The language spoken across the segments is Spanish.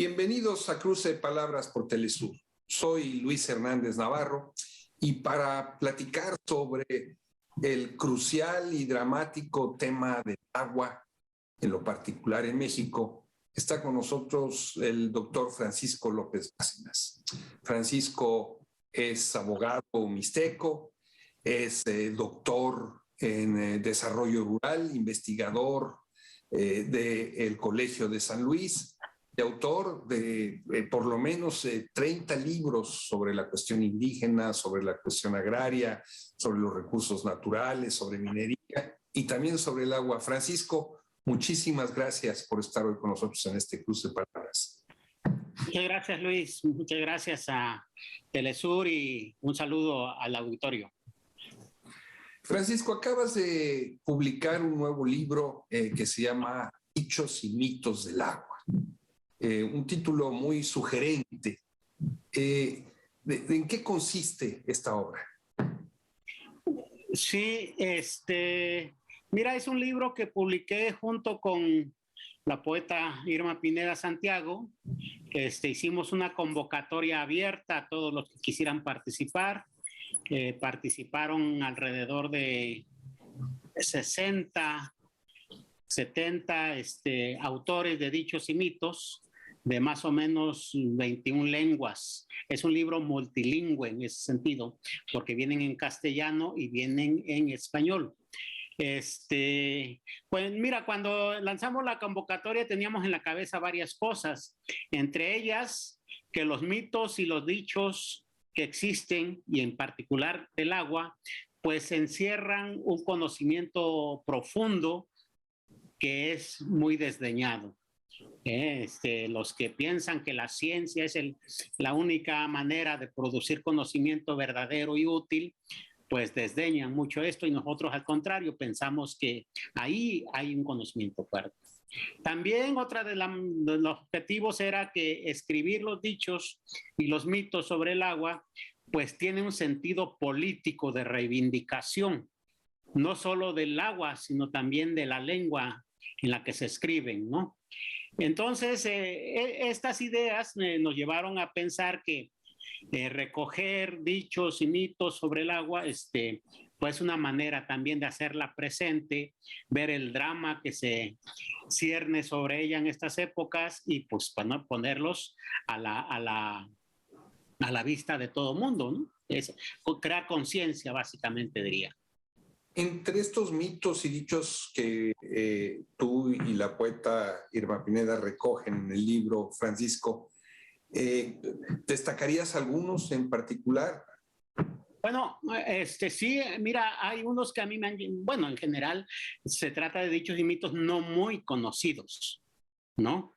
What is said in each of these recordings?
Bienvenidos a Cruce de Palabras por Telesur. Soy Luis Hernández Navarro y para platicar sobre el crucial y dramático tema del agua, en lo particular en México, está con nosotros el doctor Francisco López Bárcenas. Francisco es abogado mixteco, es doctor en desarrollo rural, investigador del Colegio de San Luis, y autor de por lo menos 30 libros sobre la cuestión indígena, sobre la cuestión agraria, sobre los recursos naturales, sobre minería y también sobre el agua. Francisco, muchísimas gracias por estar hoy con nosotros en este cruce de palabras. Muchas gracias, Luis. Muchas gracias a Telesur y un saludo al auditorio. Francisco, acabas de publicar un nuevo libro que se llama Dichos y mitos del agua. Un título muy sugerente. ¿En qué consiste esta obra? Sí, mira, es un libro que publiqué junto con la poeta Irma Pineda Santiago. Hicimos una convocatoria abierta a todos los que quisieran participar. Participaron alrededor de 60, 70 autores de dichos y mitos de más o menos 21 lenguas. Es un libro multilingüe en ese sentido, porque vienen en castellano y vienen en español. Pues mira, cuando lanzamos la convocatoria teníamos en la cabeza varias cosas, entre ellas que los mitos y los dichos que existen, y en particular del agua, pues encierran un conocimiento profundo que es muy desdeñado. Los que piensan que la ciencia es la única manera de producir conocimiento verdadero y útil, pues desdeñan mucho esto, y nosotros al contrario pensamos que ahí hay un conocimiento fuerte. También otro de los objetivos era que escribir los dichos y los mitos sobre el agua pues tiene un sentido político de reivindicación, no solo del agua, sino también de la lengua en la que se escriben, ¿no? Entonces, estas ideas nos llevaron a pensar que recoger dichos y mitos sobre el agua, pues una manera también de hacerla presente, ver el drama que se cierne sobre ella en estas épocas y pues para ponerlos a la vista de todo mundo, ¿no? Es crear conciencia, básicamente, diría. Entre estos mitos y dichos que tú y la poeta Irma Pineda recogen en el libro, Francisco, ¿destacarías algunos en particular? Bueno, sí, mira, hay unos que a mí me han... Bueno, en general se trata de dichos y mitos no muy conocidos, ¿no?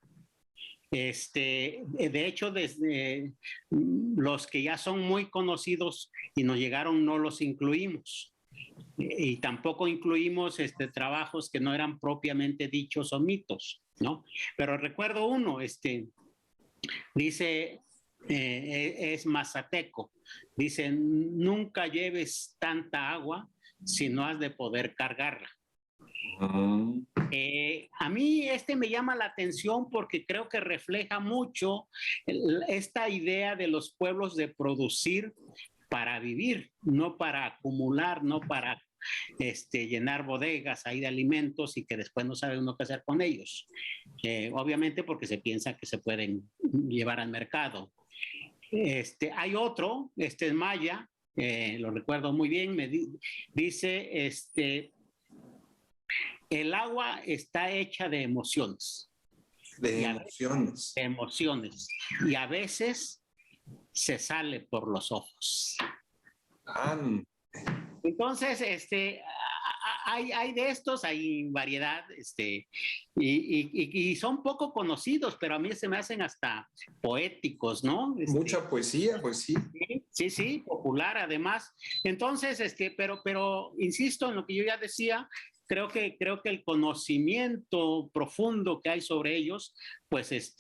De hecho, desde los que ya son muy conocidos y nos llegaron no los incluimos. Y tampoco incluimos trabajos que no eran propiamente dichos o mitos, ¿no? Pero recuerdo uno, dice, es mazateco, dice, nunca lleves tanta agua si no has de poder cargarla. A mí me llama la atención porque creo que refleja mucho esta idea de los pueblos de producir para vivir, no para acumular, no para llenar bodegas ahí de alimentos y que después no sabe uno qué hacer con ellos. Obviamente porque se piensa que se pueden llevar al mercado. Hay otro, es maya, lo recuerdo muy bien, dice, el agua está hecha de emociones. De emociones. De emociones. Y a veces se sale por los ojos. Entonces, hay de estos, hay variedad, y son poco conocidos, pero a mí se me hacen hasta poéticos, ¿no? Mucha poesía, pues sí. Sí, popular además. Entonces, pero insisto en lo que yo ya decía, creo que el conocimiento profundo que hay sobre ellos, pues,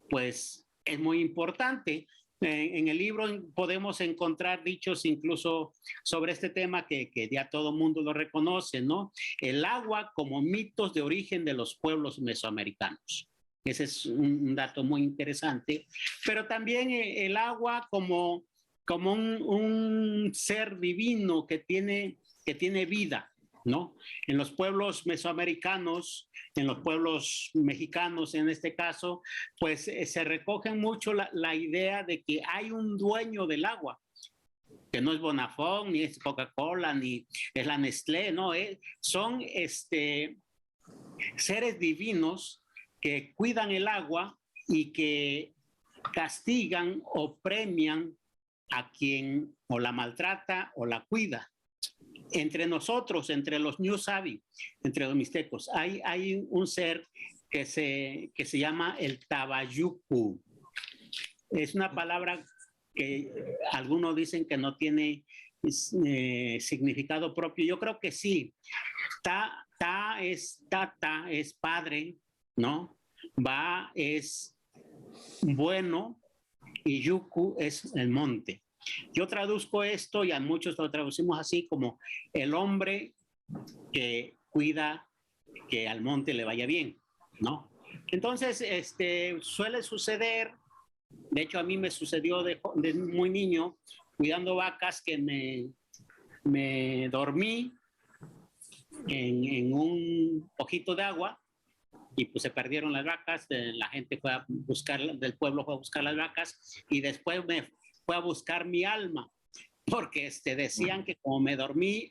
pues es muy importante. En el libro podemos encontrar dichos incluso sobre este tema que ya todo el mundo lo reconoce, ¿no? El agua como mitos de origen de los pueblos mesoamericanos. Ese es un dato muy interesante. Pero también el agua como un ser divino que tiene vida, ¿no? En los pueblos mesoamericanos, en los pueblos mexicanos en este caso, pues se recoge mucho la idea de que hay un dueño del agua, que no es Bonafont, ni es Coca-Cola, ni es la Nestlé, no, son seres divinos que cuidan el agua y que castigan o premian a quien o la maltrata o la cuida. Entre nosotros, entre los New Sabi, entre los mixtecos, hay un ser que se llama el Tabayucu. Es una palabra que algunos dicen que no tiene significado propio. Yo creo que sí. Ta es tata, es padre, ¿no? Ba es bueno y yuku es el monte. Yo traduzco esto y a muchos lo traducimos así como el hombre que cuida que al monte le vaya bien, ¿no? Entonces, suele suceder, de hecho a mí me sucedió de muy niño, cuidando vacas, que me dormí en un poquito de agua y pues se perdieron las vacas, la gente fue a buscar, del pueblo fue a buscar las vacas y después me fue a buscar mi alma, porque decían que como me dormí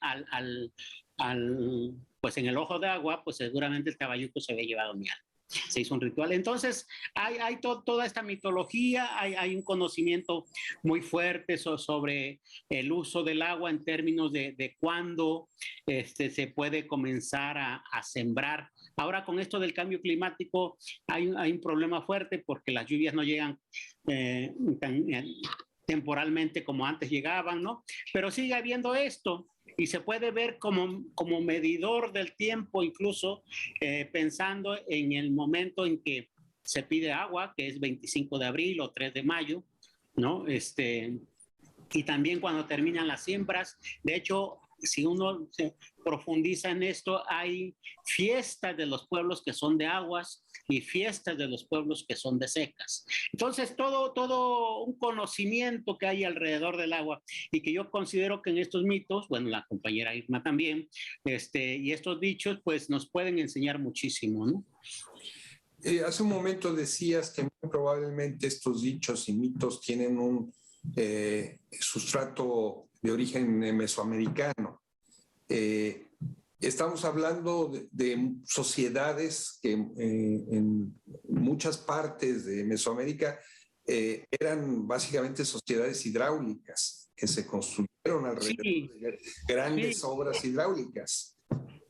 pues en el ojo de agua, pues seguramente el caballuco se había llevado mi alma. Se hizo un ritual. Entonces, hay toda esta mitología, hay un conocimiento muy fuerte sobre el uso del agua en términos de cuándo se puede comenzar a sembrar. Ahora, con esto del cambio climático, hay un problema fuerte porque las lluvias no llegan tan temporalmente como antes llegaban, ¿no? Pero sigue habiendo esto. Y se puede ver como medidor del tiempo, incluso pensando en el momento en que se pide agua, que es 25 de abril o 3 de mayo, ¿no? Y también cuando terminan las siembras. De hecho, si uno se profundiza en esto, hay fiestas de los pueblos que son de aguas y fiestas de los pueblos que son de secas. Entonces, todo un conocimiento que hay alrededor del agua y que yo considero que en estos mitos, bueno, la compañera Irma también, y estos dichos, pues nos pueden enseñar muchísimo, ¿no? Hace un momento decías que muy probablemente estos dichos y mitos tienen un sustrato de origen mesoamericano. Estamos hablando de sociedades que en muchas partes de Mesoamérica eran básicamente sociedades hidráulicas que se construyeron alrededor de grandes obras hidráulicas.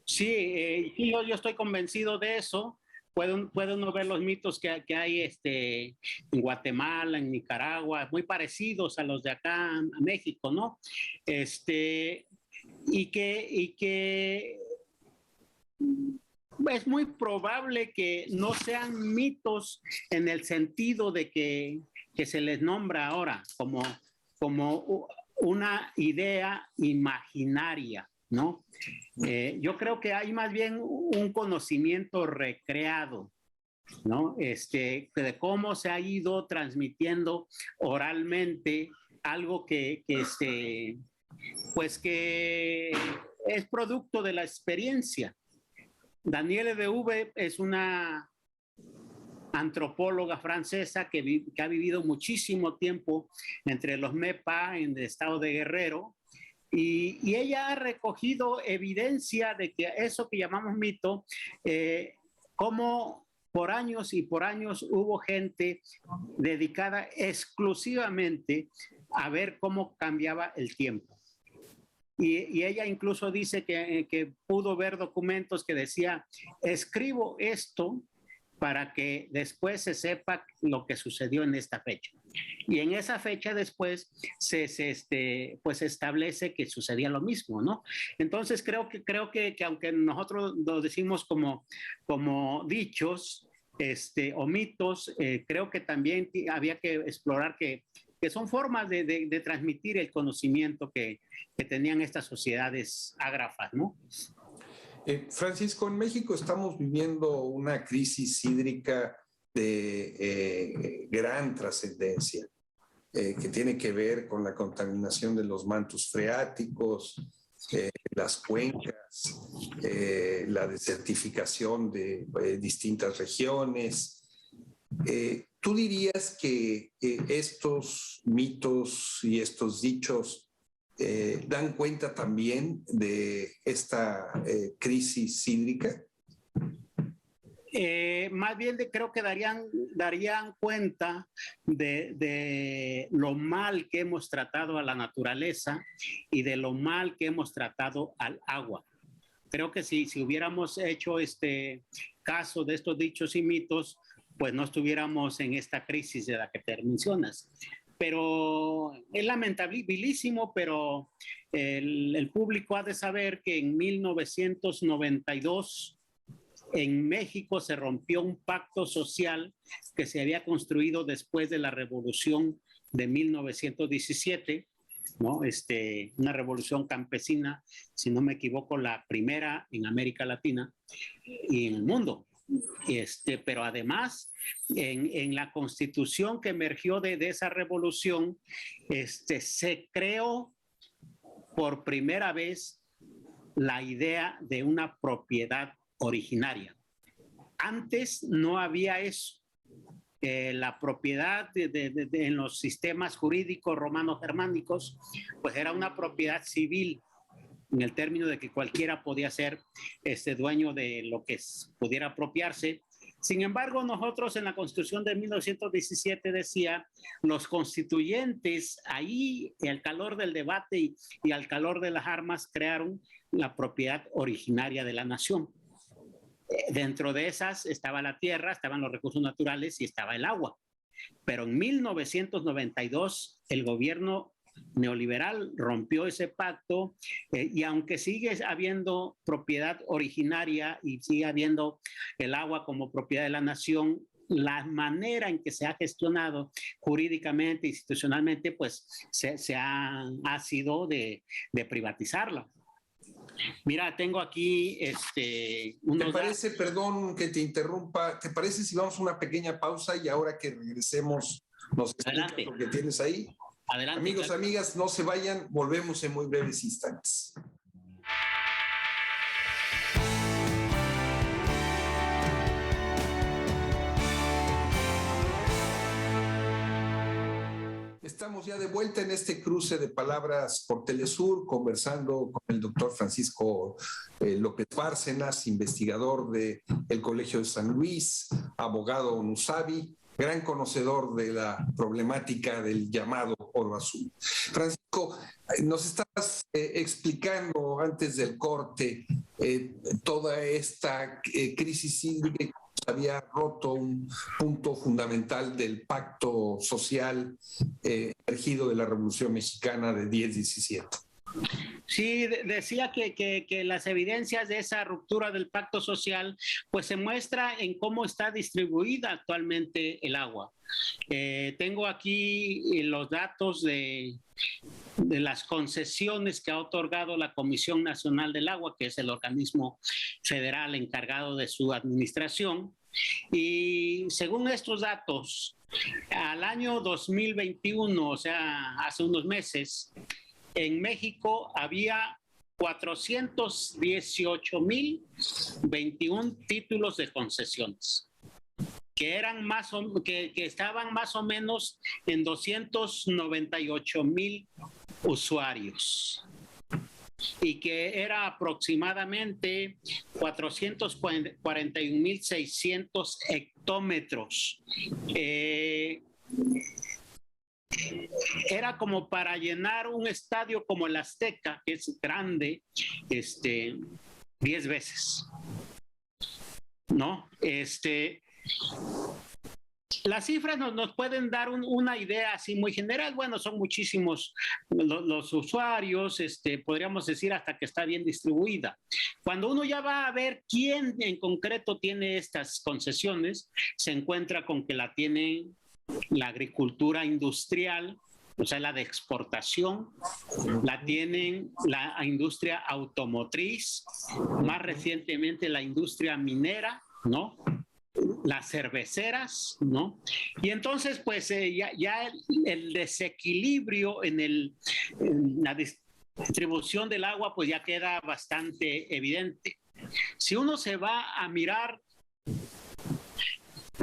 Sí, yo estoy convencido de eso. Puede uno ver los mitos que hay en Guatemala, en Nicaragua, muy parecidos a los de acá, a México, ¿no? Y que es muy probable que no sean mitos en el sentido de que se les nombra ahora como una idea imaginaria, ¿no? Yo creo que hay más bien un conocimiento recreado, ¿no? De cómo se ha ido transmitiendo oralmente algo pues que es producto de la experiencia. Danielle Deveuve es una antropóloga francesa que ha vivido muchísimo tiempo entre los Mepa en el estado de Guerrero, y ella ha recogido evidencia de que eso que llamamos mito, como por años y por años hubo gente dedicada exclusivamente a ver cómo cambiaba el tiempo. Y ella incluso dice que pudo ver documentos que decía, escribo esto para que después se sepa lo que sucedió en esta fecha. Y en esa fecha después pues se establece que sucedía lo mismo, ¿no? Entonces creo que aunque nosotros lo decimos como dichos o mitos, creo que también había que explorar que son formas de transmitir el conocimiento que tenían estas sociedades ágrafas, ¿no? Francisco, en México estamos viviendo una crisis hídrica de gran trascendencia, que tiene que ver con la contaminación de los mantos freáticos, las cuencas, la desertificación de distintas regiones. ¿Tú dirías que estos mitos y estos dichos dan cuenta también de esta crisis hídrica? Más bien creo que darían cuenta de lo mal que hemos tratado a la naturaleza y de lo mal que hemos tratado al agua. Creo que si hubiéramos hecho caso de estos dichos y mitos, pues no estuviéramos en esta crisis de la que te mencionas. Pero es lamentabilísimo, pero el público ha de saber que en 1992 en México se rompió un pacto social que se había construido después de la revolución de 1917, ¿no? Una revolución campesina, si no me equivoco, la primera en América Latina y en el mundo. Pero además, en la constitución que emergió de esa revolución, se creó por primera vez la idea de una propiedad originaria. Antes no había eso. La propiedad en los sistemas jurídicos romano-germánicos, pues era una propiedad civil, en el término de que cualquiera podía ser dueño de lo que pudiera apropiarse. Sin embargo, nosotros en la Constitución de 1917 decía, los constituyentes ahí, al calor del debate y al calor de las armas, crearon la propiedad originaria de la nación. Dentro de esas estaba la tierra, estaban los recursos naturales y estaba el agua. Pero en 1992 el gobierno neoliberal rompió ese pacto y aunque sigue habiendo propiedad originaria y sigue habiendo el agua como propiedad de la nación, la manera en que se ha gestionado jurídicamente, institucionalmente, pues ha sido de privatizarla. Mira, tengo aquí ¿Te parece, perdón que te interrumpa, te parece si vamos a una pequeña pausa y ahora que regresemos nos explicas lo que tienes ahí? Adelante. Amigos, amigas, no se vayan, volvemos en muy breves instantes. Estamos ya de vuelta en este cruce de palabras por Telesur, conversando con el doctor Francisco López Bárcenas, investigador del Colegio de San Luis, abogado ONUSABI, gran conocedor de la problemática del llamado oro azul. Francisco, nos estabas explicando antes del corte toda esta crisis hídrica que había roto un punto fundamental del pacto social emergido de la Revolución Mexicana de 10-17. Sí, decía que las evidencias de esa ruptura del pacto social pues se muestra en cómo está distribuida actualmente el agua. Tengo aquí los datos de las concesiones que ha otorgado la Comisión Nacional del Agua, que es el organismo federal encargado de su administración. Y según estos datos, al año 2021, o sea, hace unos meses, en México había 418,021 títulos de concesiones, que estaban más o menos en 298,000 usuarios y que era aproximadamente 441,600 hectómetros. Era como para llenar un estadio como el Azteca, que es grande, 10 veces, ¿no? Las cifras nos pueden dar una idea así muy general. Bueno, son muchísimos los usuarios, podríamos decir hasta que está bien distribuida. Cuando uno ya va a ver quién en concreto tiene estas concesiones, se encuentra con que la tienen la agricultura industrial, o sea, la de exportación, la tienen la industria automotriz, más recientemente la industria minera, ¿no? las cerveceras, ¿no? Y entonces, pues ya el desequilibrio en la distribución del agua, pues ya queda bastante evidente. Si uno se va a mirar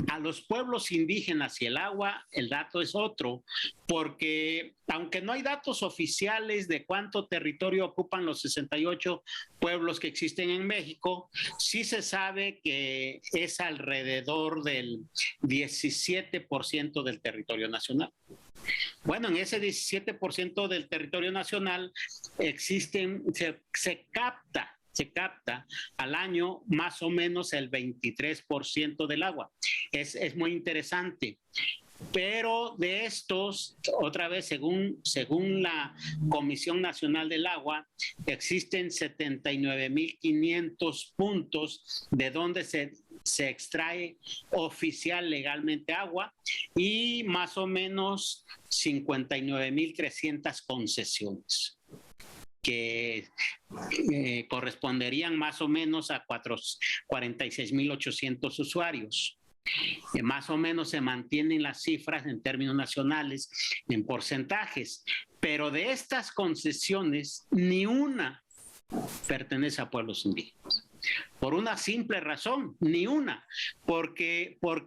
a los pueblos indígenas y el agua, el dato es otro, porque aunque no hay datos oficiales de cuánto territorio ocupan los 68 pueblos que existen en México, sí se sabe que es alrededor del 17% del territorio nacional. Bueno, en ese 17% del territorio nacional se capta al año más o menos el 23% del agua. Es muy interesante. Pero de estos, otra vez, según la Comisión Nacional del Agua, existen 79.500 puntos de donde se extrae oficial legalmente agua y más o menos 59.300 concesiones, que corresponderían más o menos a 46.800 usuarios. Más o menos se mantienen las cifras en términos nacionales, en porcentajes, pero de estas concesiones, ni una pertenece a pueblos indígenas. Por una simple razón, ni una, porque pues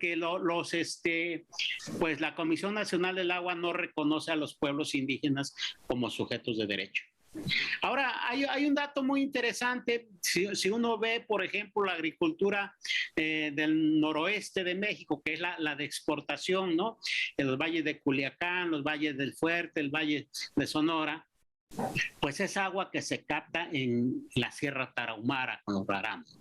la Comisión Nacional del Agua no reconoce a los pueblos indígenas como sujetos de derecho. Ahora, hay un dato muy interesante. Si uno ve, por ejemplo, la agricultura del noroeste de México, que es la de exportación, ¿no? En los valles de Culiacán, los valles del Fuerte, el valle de Sonora, pues es agua que se capta en la Sierra Tarahumara con los rarámuros.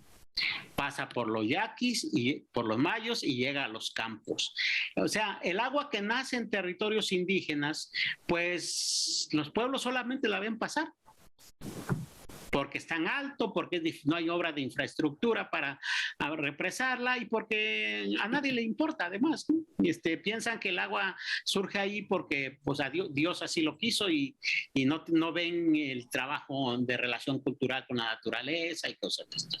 Pasa por los yaquis y por los mayos y llega a los campos. O sea, el agua que nace en territorios indígenas, pues los pueblos solamente la ven pasar, porque es tan alto, porque no hay obra de infraestructura para represarla y porque a nadie le importa además, ¿no? Piensan que el agua surge ahí porque pues, Dios así lo quiso y no ven el trabajo de relación cultural con la naturaleza y cosas de esto.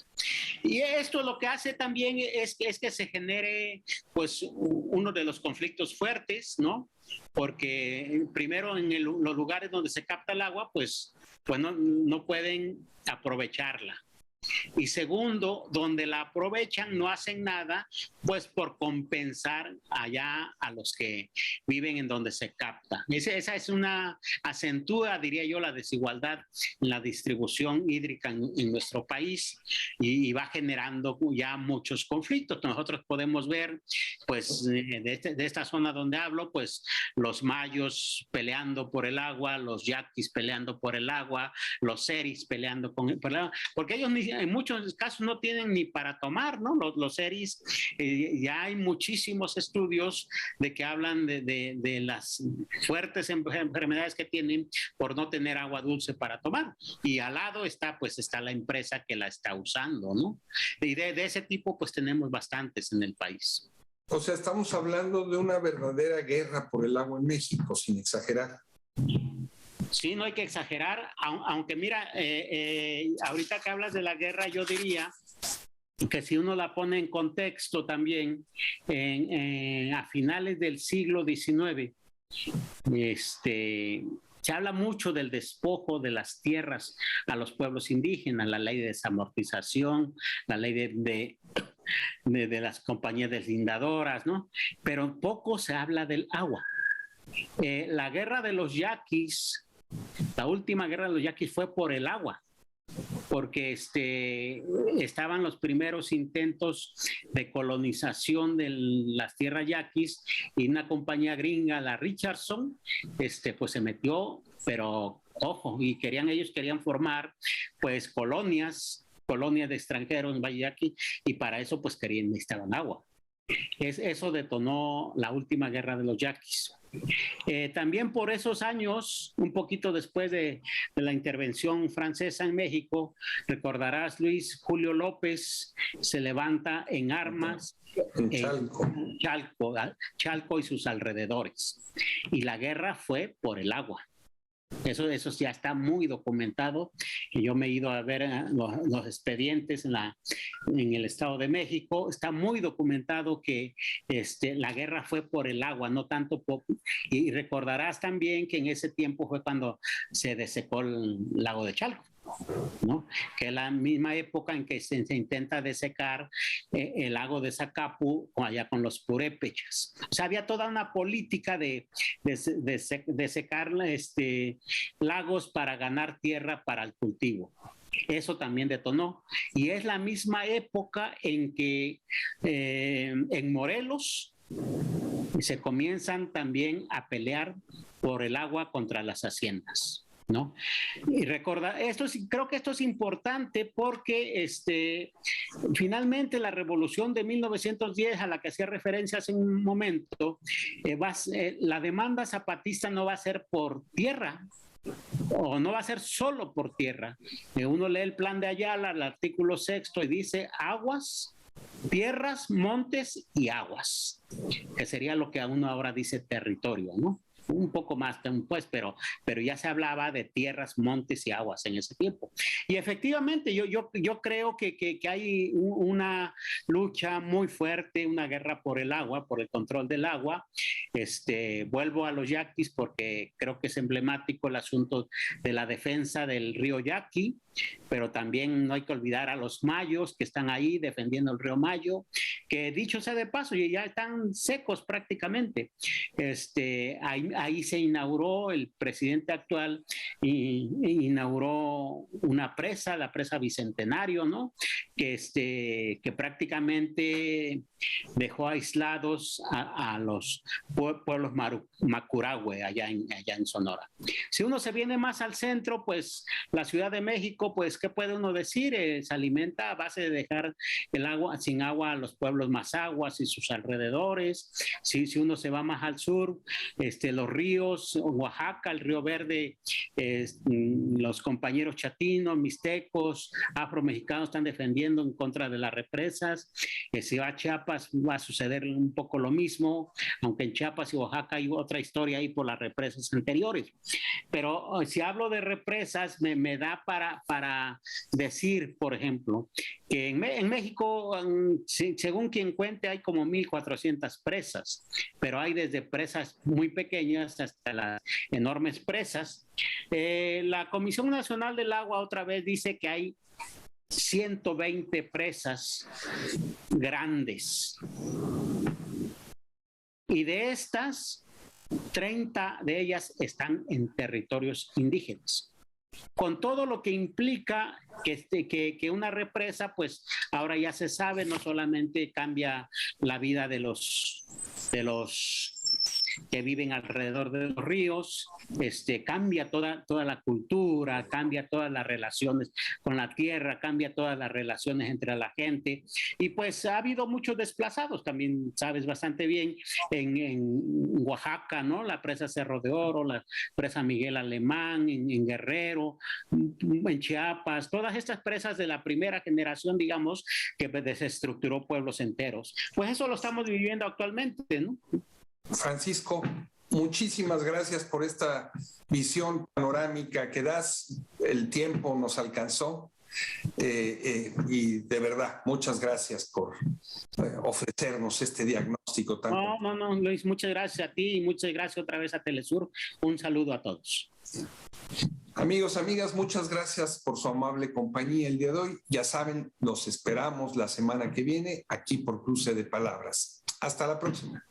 Y esto lo que hace también es que se genere pues uno de los conflictos fuertes, ¿no? Porque primero en los lugares donde se capta el agua, pues no pueden aprovecharla. Y segundo, donde la aprovechan no hacen nada, pues por compensar allá a los que viven en donde se capta. Esa es una acentúa, diría yo, la desigualdad en la distribución hídrica en nuestro país y va generando ya muchos conflictos. Nosotros podemos ver, pues, de esta zona donde hablo, pues, los mayos peleando por el agua, los yaquis peleando por el agua, los seris peleando por el agua, porque ellos en muchos casos no tienen ni para tomar, ¿no? Los seris, ya hay muchísimos estudios de que hablan de las fuertes enfermedades que tienen por no tener agua dulce para tomar. Y al lado está la empresa que la está usando, ¿no? Y de ese tipo, pues tenemos bastantes en el país. O sea, estamos hablando de una verdadera guerra por el agua en México, sin exagerar. Sí, no hay que exagerar, aunque mira, ahorita que hablas de la guerra, yo diría que si uno la pone en contexto también, a finales del siglo XIX, se habla mucho del despojo de las tierras a los pueblos indígenas, la ley de desamortización, la ley de las compañías deslindadoras, ¿no? Pero poco se habla del agua. La guerra de los yaquis, la última guerra de los yaquis fue por el agua, porque estaban los primeros intentos de colonización de las tierras yaquis y una compañía gringa, la Richardson, pues se metió, pero ojo, y ellos querían formar pues colonias de extranjeros en Valle Yaqui, y para eso pues necesitaban agua. Eso detonó la última guerra de los yaquis. También por esos años, un poquito después de la intervención francesa en México, recordarás, Luis, Julio López se levanta en armas en Chalco y sus alrededores. Y la guerra fue por el agua. Eso ya está muy documentado. Y yo me he ido a ver los expedientes en el Estado de México. Está muy documentado que la guerra fue por el agua, no tanto por... Y recordarás también que en ese tiempo fue cuando se desecó el lago de Chalco, ¿no? Que es la misma época en que se intenta desecar el lago de Zacapu allá con los purépechas. O sea, había toda una política de secar lagos para ganar tierra para el cultivo. Eso también detonó. Y es la misma época en que en Morelos se comienzan también a pelear por el agua contra las haciendas, ¿no? Y recordar, creo que esto es importante porque finalmente la revolución de 1910 a la que hacía referencia hace un momento, la demanda zapatista no va a ser por tierra, o no va a ser solo por tierra. Uno lee el plan de Ayala, el artículo 6, y dice aguas, tierras, montes y aguas, que sería lo que uno ahora dice territorio, ¿no? Un poco más pues, pero ya se hablaba de tierras, montes y aguas en ese tiempo. Y efectivamente yo creo que hay una lucha muy fuerte, una guerra por el agua, por el control del agua. Vuelvo a los yaquis porque creo que es emblemático el asunto de la defensa del río Yaqui, pero también no hay que olvidar a los mayos que están ahí defendiendo el río Mayo, que dicho sea de paso, ya están secos prácticamente. Ahí se inauguró, el presidente actual inauguró una presa, la presa Bicentenario, ¿no? Que prácticamente dejó aislados a los pueblos Macurahue allá en Sonora. Si uno se viene más al centro, pues la Ciudad de México, pues ¿qué puede uno decir? Se alimenta a base de dejar el agua sin agua a los pueblos Mazaguas y sus alrededores. Si uno se va más al sur, los ríos, Oaxaca, el Río Verde, los compañeros chatinos, mixtecos, afromexicanos están defendiendo en contra de las represas. Si va a Chiapas va a suceder un poco lo mismo, aunque en Chiapas y Oaxaca hay otra historia ahí por las represas anteriores. Pero si hablo de represas, me da para decir, por ejemplo, que en México, según quien cuente, hay como 1,400 presas, pero hay desde presas muy pequeñas hasta las enormes presas. La Comisión Nacional del Agua otra vez dice que hay 120 presas grandes. Y de estas, 30 de ellas están en territorios indígenas, con todo lo que implica que una represa, pues ahora ya se sabe, no solamente cambia la vida de los que viven alrededor de los ríos, cambia toda la cultura, cambia todas las relaciones con la tierra, cambia todas las relaciones entre la gente, y pues ha habido muchos desplazados, también sabes bastante bien, en Oaxaca, ¿no? La presa Cerro de Oro, la presa Miguel Alemán, en Guerrero, en Chiapas, todas estas presas de la primera generación, digamos, que desestructuró pueblos enteros. Pues eso lo estamos viviendo actualmente, ¿no? Francisco, muchísimas gracias por esta visión panorámica que das. El tiempo nos alcanzó y de verdad, muchas gracias por ofrecernos este diagnóstico tan... No, Luis, muchas gracias a ti y muchas gracias otra vez a Telesur. Un saludo a todos. Amigos, amigas, muchas gracias por su amable compañía el día de hoy. Ya saben, los esperamos la semana que viene aquí por Cruce de Palabras. Hasta la próxima.